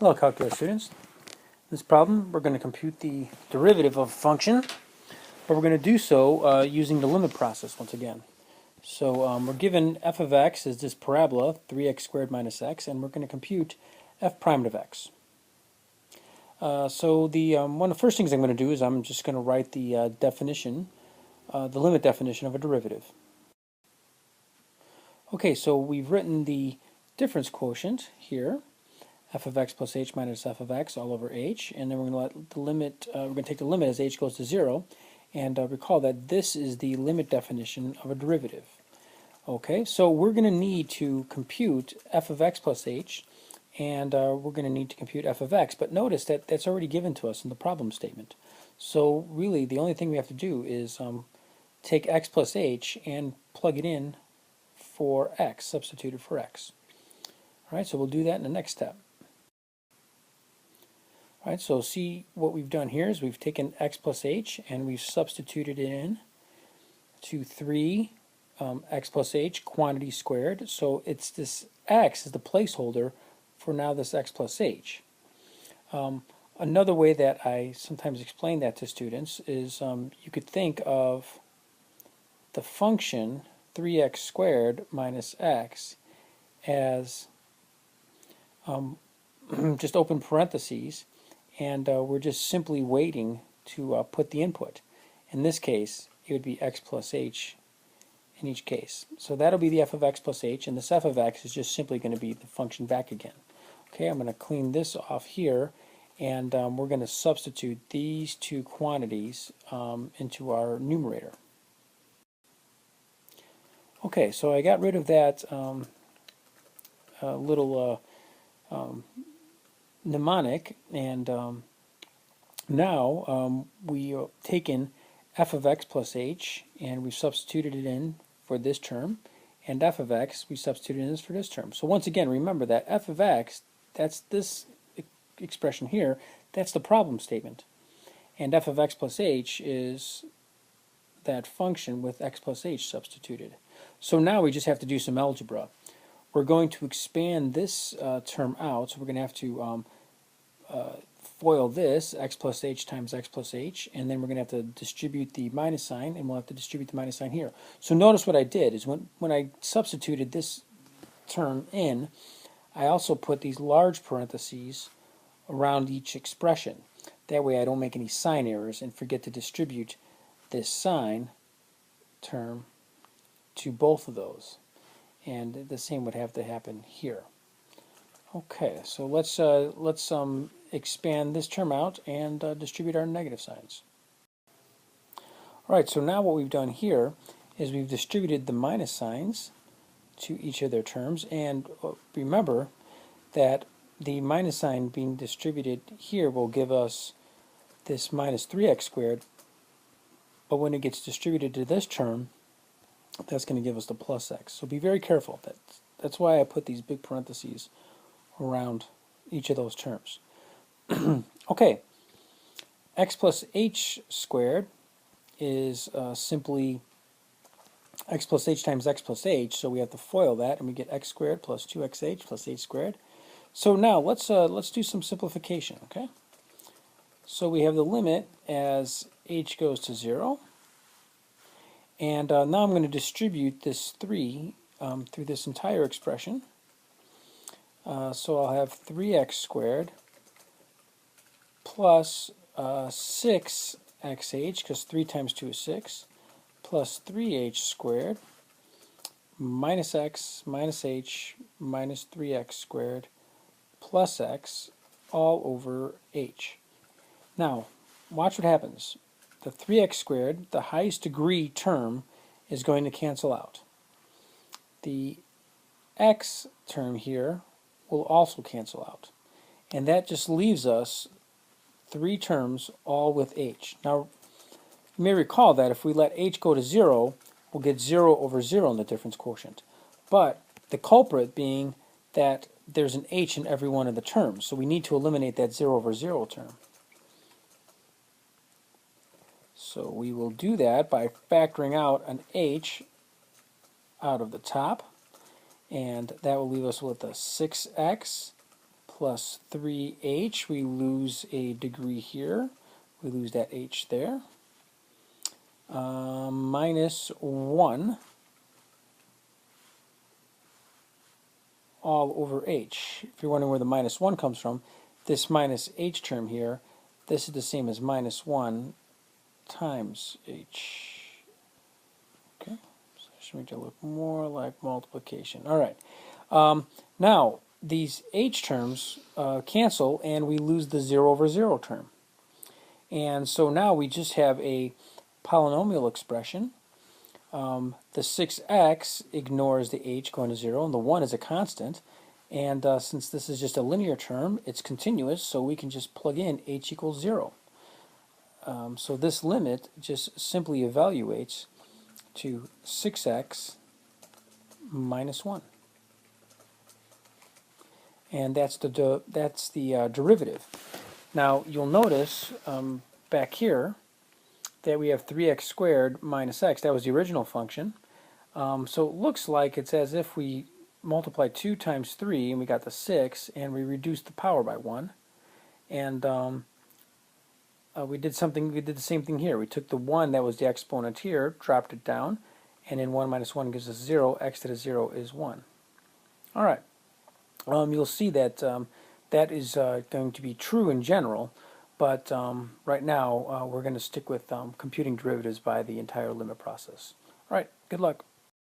Hello, calculus students. In this problem, we're going to compute the derivative of a function, but we're going to do so using the limit process once again. So we're given f of x is this parabola, 3x squared minus x, and we're going to compute f prime of x. So one of the first things I'm going to do is I'm just going to write the definition, the limit definition of a derivative. Okay, so we've written the difference quotient here, f of x plus h minus f of x all over h, and then we're going to let the limit. We're going to take the limit as h goes to 0, and recall that this is the limit definition of a derivative. Okay, so we're going to need to compute f of x plus h, and we're going to need to compute f of x. But notice that that's already given to us in the problem statement. So really, the only thing we have to do is take x plus h and plug it in for x, substituted for x. All right, so we'll do that in the next step. All right, so see what we've done here is we've taken x plus h and we've substituted it in to 3 x plus h quantity squared. So it's this x is the placeholder for now this x plus h. Another way that I sometimes explain that to students is you could think of the function 3x squared minus x as just open parentheses, and we're just simply waiting to put the input. In this case, it would be x plus h in each case. So that'll be the f of x plus h, and this f of x is just simply going to be the function back again. Okay, I'm going to clean this off here, and we're going to substitute these two quantities into our numerator. Okay, so I got rid of that little mnemonic, and now we've taken f of x plus h and we've substituted it in for this term, and f of x we substituted in for this term. So once again, remember that f of x, that's this expression here, that's the problem statement, and f of x plus h is that function with x plus h substituted. So now we just have to do some algebra. We're going to expand this term out, so we're going to have to FOIL this, x plus h times x plus h, and then we're going to have to distribute the minus sign, and we'll have to distribute the minus sign here. So notice what I did is when I substituted this term in, I also put these large parentheses around each expression. That way I don't make any sign errors and forget to distribute this sign term to both of those. And the same would have to happen here. Okay, so let's expand this term out and distribute our negative signs. All right, so now what we've done here is we've distributed the minus signs to each of their terms, and remember that the minus sign being distributed here will give us this minus 3x squared, but when it gets distributed to this term, that's going to give us the plus x. So be very careful. That's why I put these big parentheses around each of those terms. Okay, x plus h squared is simply x plus h times x plus h, so we have to FOIL that, and we get x squared plus 2xh plus h squared. So now let's do some simplification, okay? So we have the limit as h goes to 0, and now I'm going to distribute this 3 through this entire expression. So I'll have 3x squared plus 6xh, because 3 times 2 is 6, plus 3h squared minus x minus h minus 3x squared plus x all over h. Now, watch what happens. The 3x squared, the highest degree term, is going to cancel out. The x term here will also cancel out. And that just leaves us 3 terms all with h. Now, you may recall that if we let h go to 0, we'll get 0 over 0 in the difference quotient. But the culprit being that there's an h in every one of the terms, so we need to eliminate that 0 over 0 term. So we will do that by factoring out an h out of the top, and that will leave us with a 6x plus 3h. We lose a degree here. We lose that h there. Minus 1 all over h. If you're wondering where the minus 1 comes from, this minus h term here, this is the same as minus 1 times h. Okay, so this should make it look more like multiplication. All right. Now, these h terms cancel, and we lose the 0 over 0 term. And so now we just have a polynomial expression. The 6x ignores the h going to 0, and the 1 is a constant. And since this is just a linear term, it's continuous, so we can just plug in h equals 0. So this limit just simply evaluates to 6x minus 1. And that's the derivative. Now you'll notice back here that we have 3x squared minus x. That was the original function. So it looks like it's as if we multiplied 2 times 3 and we got the 6, and we reduced the power by 1. And we did the same thing here. We took the 1 that was the exponent here, dropped it down, and then 1 minus 1 gives us 0. X to the 0 is 1. All right. You'll see that that is going to be true in general, but right now we're going to stick with computing derivatives by the entire limit process. All right, good luck.